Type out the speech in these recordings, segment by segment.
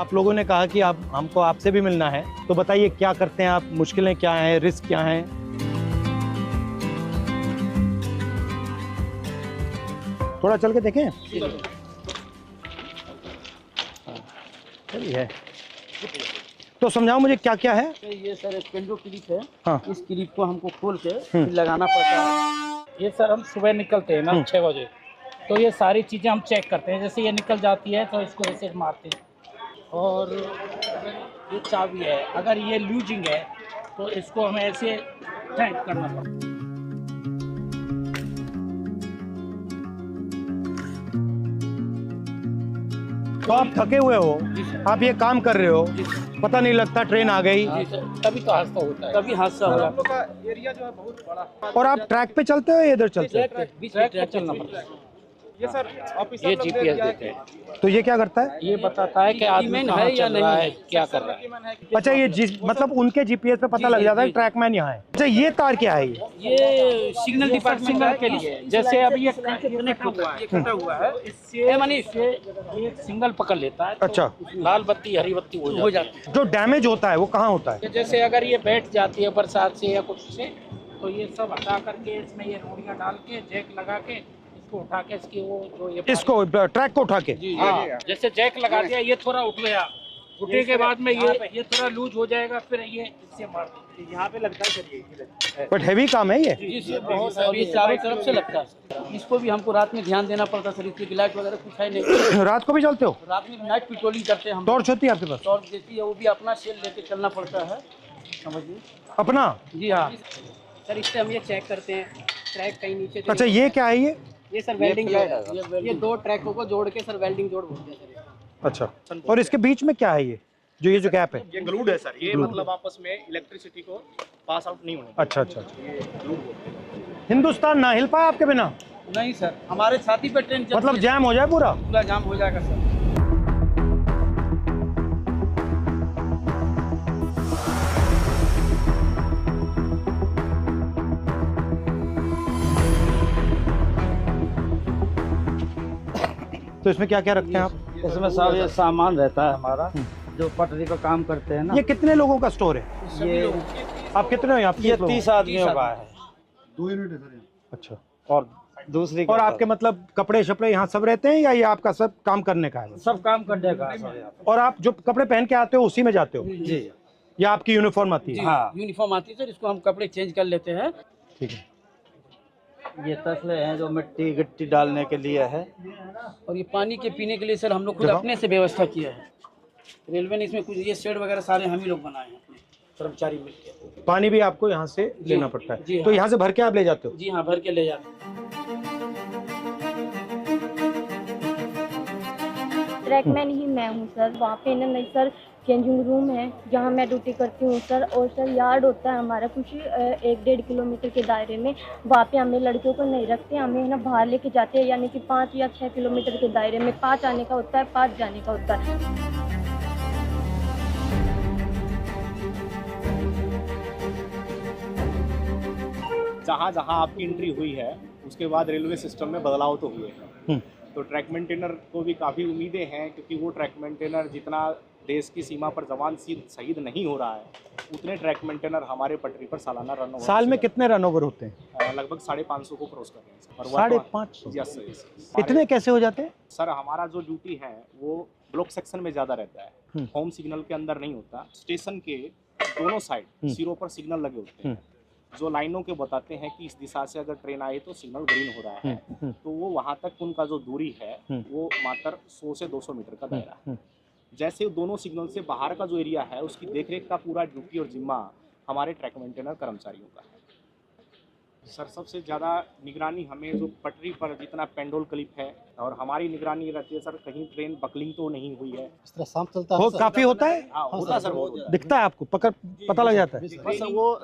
आप लोगों ने कहा कि आप हमको आपसे भी मिलना है, तो बताइए क्या करते हैं आप, मुश्किलें क्या हैं, रिस्क क्या हैं? थोड़ा चल के देखें। चलिए, तो समझाओ मुझे क्या क्या है। ये सर स्पेंडो क्लिप है। हाँ। इस क्लिप को हमको खोल के फिर लगाना पड़ता है। ये सर हम सुबह निकलते हैं ना 6 बजे, तो ये सारी चीज़ें हम चेक करते हैं। जैसे ये निकल जाती है तो इसको ऐसे मारते हैं। और ये चाबी है, अगर ये लूजिंग है तो इसको हमें ऐसे टाइट करना पड़ता है। तो आप थके हुए हो, आप ये काम कर रहे हो, पता नहीं लगता ट्रेन आ गई, तभी तो हादसा होता है, तभी हादसा हो जाता है। एरिया जो है बहुत बड़ा, और आप ट्रैक पे चलते हो या इधर चलते हो? बीच में ट्रैक चलना पड़ता है। ये सर ऑफिसर ये लोग ने जीपीएस दिया है देते हैं। तो ये क्या करता है? ये बताता है कि आदमी कहाँ चल रहा है, क्या कर रहा है। अच्छा, ये मतलब उनके जीपीएस पे पता लग जाता है ट्रैकमैन यहाँ है। अच्छा, ये तार क्या है ये सिग्नल डिपार्टमेंट के लिए, जैसे अभी ये कनेक्ट हुआ है, कटा हुआ है, इससे माने इससे ये सिग्नल पकड़ लेता है। अच्छा। लाल बत्ती हरी बत्ती हो जाती है। जो डैमेज होता है वो कहाँ होता है? जैसे अगर ये बैठ जाती है बरसात से या कुछ से, तो ये सब हटा करके इसमें ये रोड़ियाँ डाल के जैक लगा के इसको उठा के इसकी वो जो ये इसको ट्रैक को उठा के? हाँ, जैसे जैक लगा दिया, ये थोड़ा उठ गया, उठने के बाद में ये थोड़ा लूज हो जाएगा, फिर ये इससे मार देते। यहाँ पे लगता है सर ये बट हैवी काम है ये। जी, बहुत ये चारों तरफ से लगता है। इसको भी हमको रात में ध्यान देना पड़ता है सर, इसकी लाइट वगैरह कुछ है नहीं। रात को भी चलते हो? रात में नाइट पेट्रोलिंग करते हैं हम। टॉर्च होती है आपके पास? टॉर्च देती है, वो भी अपना सेल लेके चलना पड़ता है, समझिए। अपना? जी हाँ सर, इससे हम ये चेक करते हैं ट्रैक कहीं नीचे। अच्छा, ये क्या है ये सर वेल्डिंग जोड़, ये दो ट्रैकों को जोड़ के सर वेल्डिंग जोड़ बोलते हैं सर। अच्छा, और इसके बीच में क्या है ये जो गैप है? ये ग्लूड है सर, ये मतलब आपस में इलेक्ट्रिसिटी को पास आउट नहीं होने। अच्छा अच्छा अच्छा। हिंदुस्तान ना हिल पाया आपके बिना? नहीं सर, हमारे छाती पे ट्रेन मतलब जैम हो जाए पूरा? पूरा जाम हो जाएगा सर। तो इसमें क्या क्या रखते हैं आप? इसमें सब ये सामान रहता है हमारा, जो पटरी का काम करते हैं ना। ये कितने लोगों का स्टोर है? ये आप कितने हो यहाँ? ये 30 आदमियों का है। 2 यूनिट है सर। अच्छा। और दूसरी और आपके मतलब कपड़े शपड़े यहाँ सब रहते हैं या ये आपका सब काम करने का है? सब काम करने का है सर यहाँ पे। और आप जो कपड़े पहन के आते हो उसी में जाते हो जी या आपकी यूनिफॉर्म आती है? हाँ, यूनिफॉर्म आती है सर, इसको हम कपड़े चेंज कर लेते हैं। ठीक है। ये तसले हैं जो मिट्टी गिट्टी डालने के लिए है, और ये पानी के पीने के लिए सर हम लोग खुद अपने से व्यवस्था किया है। रेलवे ने इसमें कुछ ये शेड वगैरह सारे हम ही लोग बनाए हैं अपने कर्मचारी मिलकर। पानी भी आपको यहाँ से लेना पड़ता जी है? हाँ। तो यहाँ से भर के आप ले जाते हो? जी हाँ, भर के ले जाते हैं। ट्रैकमैन ही मैं हूँ सर। वहाँ पे ना नहीं सर चेंजिंग रूम है जहाँ मैं ड्यूटी करती हूँ सर। और सर यार्ड होता है हमारा कुछ 1-1.5 किलोमीटर के दायरे में। वहाँ पे हमें लड़कियों को नहीं रखते, हमें ना बाहर लेके जाते हैं, यानी कि 5 या 6 किलोमीटर के दायरे में। 5 आने का होता है, 5 जाने का होता है। जहाँ जहाँ आपकी एंट्री हुई है उसके बाद रेलवे सिस्टम में बदलाव तो हुए हैं। तो ट्रैक मेंटेनर को भी काफ़ी उम्मीदें हैं, क्योंकि वो ट्रैक मेंटेनर जितना देश की सीमा पर जवान शहीद नहीं हो रहा है, उतने ट्रैक मेंटेनर हमारे पटरी पर सालाना रन ओवर। साल में कितने रन ओवर होते हैं? लगभग 550 को क्रॉस कर रहे हैं सर। 550? Yes sir. इतने कैसे हो जाते हैं? सर हमारा जो ड्यूटी है वो ब्लॉक सेक्शन में ज़्यादा रहता है, होम सिग्नल के अंदर नहीं होता। स्टेशन के दोनों साइड सिरों पर सिग्नल लगे होते हैं, जो लाइनों के बताते हैं कि इस दिशा से अगर ट्रेन आई तो सिग्नल ग्रीन हो रहा है। तो वो वहाँ तक उनका जो दूरी है वो मात्र 100 से 200 मीटर का दायरा है। जैसे दोनों सिग्नल से बाहर का जो एरिया है उसकी देखरेख का पूरा ड्यूटी और जिम्मा हमारे ट्रैक मेंटेनर कर्मचारियों का है। सर सबसे ज़्यादा निगरानी हमें जो पटरी पर जितना पेंडोल क्लिप है, और हमारी निगरानी रहती है सर कहीं ट्रेन बकलिंग तो नहीं हुई है। इस तरह शाम चलता वो काफी होता है? हाँ होता है सर, बहुत होता है। दिखता है आपको? पता लग जाता है? बस सर वो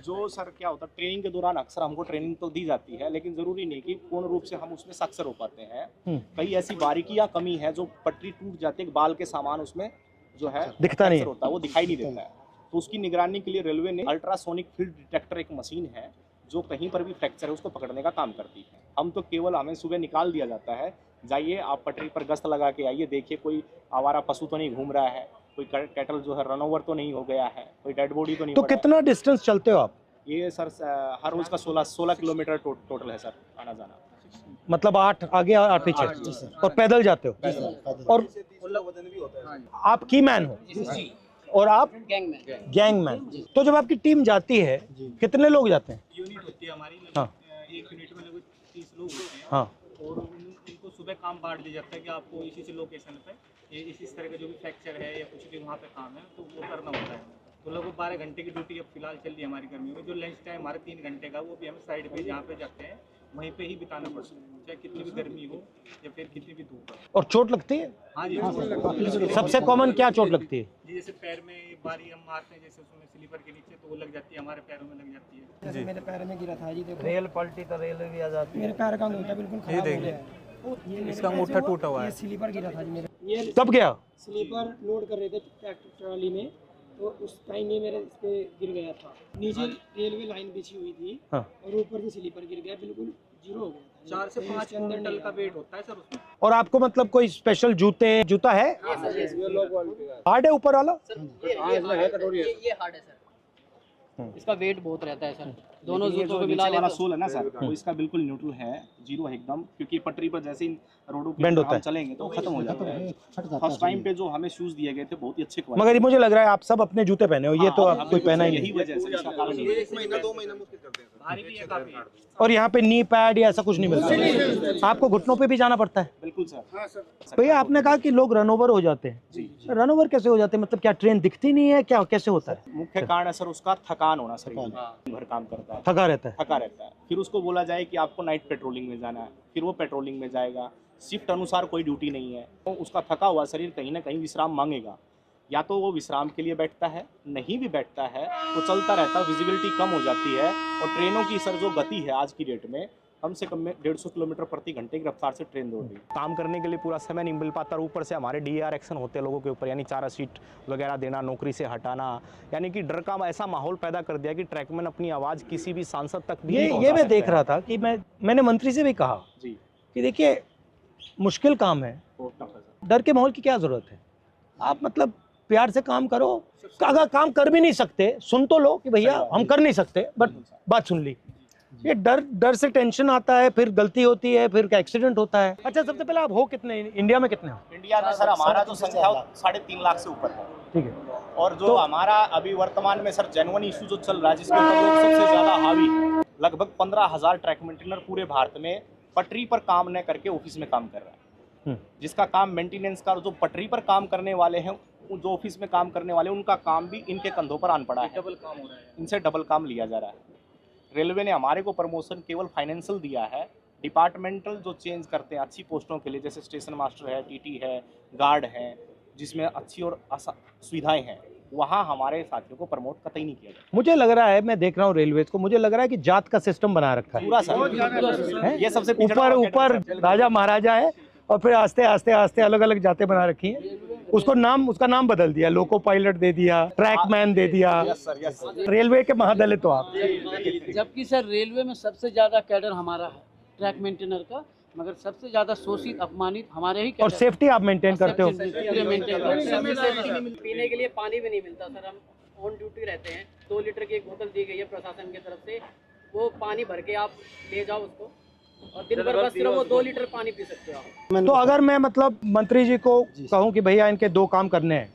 जो सर क्या होता है, ट्रेनिंग के दौरान अक्सर हमको ट्रेनिंग तो दी जाती है, लेकिन जरूरी नहीं कि पूर्ण रूप से हम उसमें सक्षम हो पाते हैं। कई ऐसी बारीकियां कमी है जो पटरी टूट जाती है, बाल के सामान उसमें जो है दिखता नहीं होता है, वो दिखाई नहीं देता है। तो उसकी निगरानी के लिए रेलवे ने अल्ट्रासोनिक फील्ड डिटेक्टर एक मशीन है जो कहीं पर भी फ्रैक्चर है उसको पकड़ने का काम करती है। हम तो केवल हमें सुबह निकाल दिया जाता है, जाइए आप पटरी पर गश्त लगा के आइए, देखिए कोई आवारा पशु तो नहीं घूम रहा है, कोई कैटल जो है रन ओवर तो नहीं हो गया है, कोई डेड बॉडी तो नहीं तो पड़ा है। कितना डिस्टेंस चलते हो आप? ये सर हर रोज का 16 किलोमीटर टोटल है सर आना जाना। मतलब 8 आगे 8 पीछे, और पैदल जाते हो? और आप की मैन हो और आप गैंगमैन। तो जब आपकी टीम जाती है कितने लोग जाते हैं? यूनिट होती है हमारी, हाँ। एक यूनिट में लगभग 30 लोग होते हैं। हाँ। और उनको सुबह काम बांट दिया जाता है कि आपको इसी लोकेशन पे ये इस तरह का जो भी फ्रैक्चर है या कुछ भी वहाँ पे काम है तो वो करना होता है। तो लगभग 12 घंटे की ड्यूटी अब फिलहाल चल रही है हमारी कर्मियों में। जो लंच टाइम हमारा 3 घंटे का वो भी हम साइड पे जहाँ पे जाते हैं वहीं पे ही बिताना पड़ता है, चाहे कितनी भी गर्मी हो या फिर कितनी भी धूप हो। और चोट लगती है? हाँ जी, सबसे कॉमन क्या चोट लगती है? जी जैसे पैर में एक बारी हम मारते हैं, जैसे उसमें स्लीपर के नीचे तो वो लग जाती है, हमारे पैरों में लग जाती है। जैसे मेरे पैर में गिरा था जी, देखो रेल पलटी तो रेल भी आ जाती है। मेरे पैर का अंगूठा बिल्कुल खराब हो गया है। इसका अंगूठा टूटा हुआ है। ये स्लीपर गिरा था जी मेरे, ये कब गया? स्लीपर लोड कर रहे थे ट्रैक्टर ट्रॉली में, तो उस टाइम में मेरे इस पे गिर गया था। नीचे रेलवे लाइन बिछी हुई थी हाँ। और ऊपर से स्लीपर गिर गया, बिल्कुल जीरो हो गया था। 4 से 5 क्विंटल का वेट होता है सर उसमें। और आपको मतलब कोई स्पेशल जूता है? हार्ड है ऊपर वाला? ये हार्ड है सर, इसका वेट बहुत रहता है सर। दोनों जूतों को मिला वाला लें सोल है ना सर, तो इसका बिल्कुल न्यूट्रल है, जीरो है एकदम, क्योंकि पटरी पर जैसे ही रोडों Bend पे होता हम है। चलेंगे तो खत्म हो जाता है। फर्स्ट टाइम पे जो हमें शूज दिए गए थे बहुत ही अच्छे क्वालिटी। मगर ये मुझे लग रहा है आप सब अपने जूते पहने हो, ये तो आप कोई पहना ही यही नहीं। वजह से इसका कारण यही है। 1 महीना 2 महीना मुश्किल करते हैं, भारी भी है काफी। और यहाँ पे नी पैड या ऐसा कुछ नहीं मिलता? आपको घुटनों पे भी जाना पड़ता है? बिल्कुल सर। भैया आपने कहा कि लोग रन ओवर हो जाते हैं, जी रन ओवर कैसे हो जाते हैं? मतलब क्या ट्रेन दिखती नहीं है, क्या कैसे होता है? मुख्य कारण है सर उसका थकान होना, शरीर में दिन भर काम करता है, थका रहता है। थका रहता है। फिर उसको बोला जाए कि आपको नाइट पेट्रोलिंग में जाना है, फिर वो पेट्रोलिंग में जाएगा, शिफ्ट अनुसार कोई ड्यूटी नहीं है, तो उसका थका हुआ शरीर कहीं ना कहीं विश्राम मांगेगा। या तो वो विश्राम के लिए बैठता है, नहीं भी बैठता है तो चलता रहता है, विजिबिलिटी कम हो जाती है। और ट्रेनों की सर जो गति है आज की डेट में कम से कम में 150 किलोमीटर प्रति घंटे की रफ्तार से ट्रेन दौड़ रही है। काम करने के लिए पूरा समय नहीं मिल पाता, और ऊपर से हमारे DAR एक्शन होते हैं लोगों के ऊपर, यानी चारा शीट वगैरह देना, नौकरी से हटाना, यानी कि डर का ऐसा माहौल पैदा कर दिया कि ट्रैकमैन अपनी आवाज़ किसी भी सांसद तक भी नहीं ये पहुंचा मैं सकते देख हैं। रहा था कि मैंने मंत्री से भी कहा जी कि देखिए मुश्किल काम है, बहुत टफ है सर। डर के माहौल की क्या जरूरत है? आप मतलब प्यार से काम करो। अगर काम कर भी नहीं सकते सुन तो लो कि भैया हम कर नहीं सकते, बट बात सुन ली। ये डर से टेंशन आता है, फिर गलती होती है, फिर एक्सीडेंट होता है। अच्छा सबसे पहले आप हो कितने, इंडिया में कितने हो? इंडिया में सर हमारा जो संख्या 3.5 लाख से ऊपर है। ठीक है। और जो हमारा अभी वर्तमान में सर जेन्युइन इशू जो चल रहा है जिसके ऊपर लोग सबसे ज्यादा हावी है, लगभग 15,000 ट्रैक मेंटेनर पूरे भारत में पटरी पर काम न करके ऑफिस में काम कर रहा है। जिसका काम मेंटेनेंस का, जो पटरी पर काम करने वाले हैं, जो ऑफिस में काम करने वाले उनका काम भी इनके कंधों पर आन पड़ा है, डबल काम हो रहा है। इनसे डबल काम लिया जा रहा है। रेलवे ने हमारे को प्रमोशन केवल फाइनेंशियल दिया है, डिपार्टमेंटल जो चेंज करते हैं अच्छी पोस्टों के लिए, जैसे स्टेशन मास्टर है, TT है, गार्ड है, जिसमें अच्छी और सुविधाएं हैं, वहाँ हमारे साथियों को प्रमोट कतई नहीं किया जाता। मुझे लग रहा है, मैं देख रहा हूँ रेलवे को, मुझे लग रहा है कि जात का सिस्टम बना रखा है पूरा सर, ये सबसे ऊपर राजा महाराजा है और फिर आस्ते आस्ते आस्ते अलग अलग जातें बना रखी हैं। उसका नाम बदल दिया, लोको पायलट दे दिया, ट्रैकमैन दे दिया। रेलवे के महादलित हो आप। जबकि सर रेलवे में सबसे ज्यादा कैडर हमारा है ट्रैक मेंटेनर का, मगर सबसे ज्यादा शोषित अपमानित हमारे ही और कैडर। सेफ्टी आप मेंटेन करते हो? पीने के लिए पानी भी नहीं मिलता सर, हम ऑन ड्यूटी रहते हैं। 2 लीटर की एक बोतल दी गई है प्रशासन की तरफ से, वो पानी भर के आप ले जाओ उसको, और दिन भर बस सिर्फ वो 2 लीटर पानी पी सकते हो आप। तो अगर मैं मतलब मंत्री जी को कहूँ कि भैया इनके 2 काम करने हैं,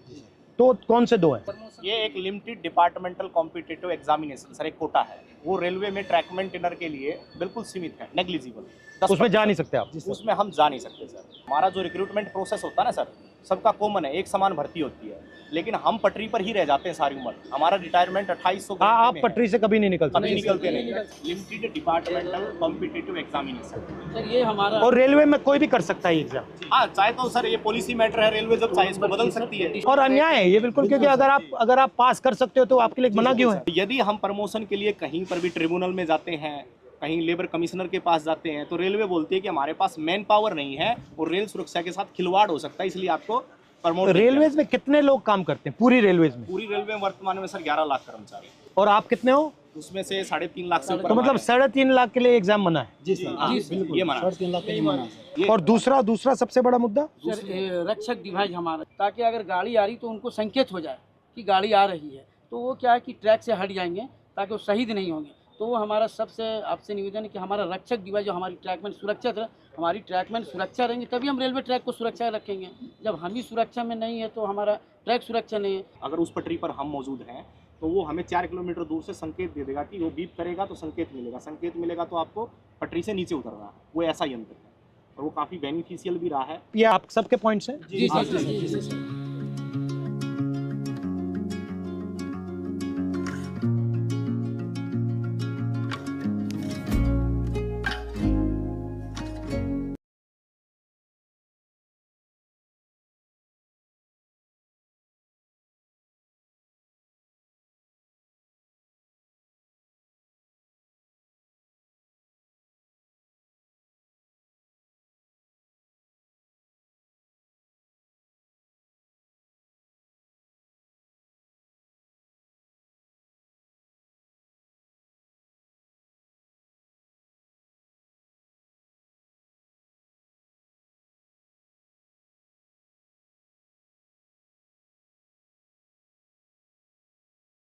तो कौन से 2 हैं? ये एक limited departmental competitive examination sir, एक कोटा है, वो रेलवे में ट्रैक मेंटेनर के लिए बिल्कुल सीमित है, नेग्लिजिबल। उसमें जा नहीं सकते आप? उसमें हम जा नहीं सकते सर। हमारा जो रिक्रूटमेंट प्रोसेस होता है ना सर, सबका कॉमन है, एक समान भर्ती होती है, लेकिन हम पटरी पर ही रह जाते हैं सारी उम्र। हमारा रिटायरमेंट 2800 आप पटरी से कभी नहीं निकल कभी सकते? निकलते नहीं। Limited departmental competitive examination sir ये हमारा, और रेलवे में कोई भी कर सकता है एग्जाम? हाँ, चाहे तो सर ये पॉलिसी मैटर है, रेलवे जब चाहे इसको बदल सकती है। और अन्याय है ये बिल्कुल, क्योंकि अगर आप पास कर सकते हो तो आपके लिए मना क्यों है? यदि हम प्रमोशन के लिए कहीं पर भी ट्रिब्यूनल में जाते हैं, कहीं लेबर कमिश्नर के पास जाते हैं, तो रेलवे बोलती है कि हमारे पास मैन पावर नहीं है और रेल सुरक्षा के साथ खिलवाड़ हो सकता है, इसलिए आपको प्रमोट। रेलवेज में कितने लोग काम करते हैं पूरी रेलवेज में? पूरी रेलवे में वर्तमान में सर 11 लाख कर्मचारी। और आप कितने हो? उसमें से 3.5 लाख से ऊपर तो मतलब 3.5 लाख के लिए एग्जाम बना है। जी सर, हाँ, जी बिल्कुल ये माना। 3.5 लाख का ये माना सर। और दूसरा सबसे बड़ा मुद्दा सर रक्षक डिवाइस हमारा, ताकि अगर गाड़ी आ रही तो उनको संकेत हो जाए कि गाड़ी आ रही है, तो वो क्या है कि ट्रैक से हट जाएंगे ताकि वो शहीद नहीं होंगे। तो वो हमारा सबसे आपसे निवेदन है कि हमारा रक्षक डिवाइस जो हमारी ट्रैकमैन सुरक्षित रहे, हमारी ट्रैकमैन सुरक्षा रहेंगे तभी हम रेलवे ट्रैक को सुरक्षा रखेंगे। जब हम ही सुरक्षा में नहीं है तो हमारा ट्रैक सुरक्षा नहीं है। अगर उस पटरी पर हम मौजूद हैं तो वो हमें 4 किलोमीटर दूर से संकेत दे देगा कि वो बीप करेगा तो संकेत मिलेगा तो आपको पटरी से नीचे उतरना है। वो ऐसा यंत्र है और वो काफ़ी बेनिफिशियल भी रहा है। ये आप सबके पॉइंट्स हैं। जी सर।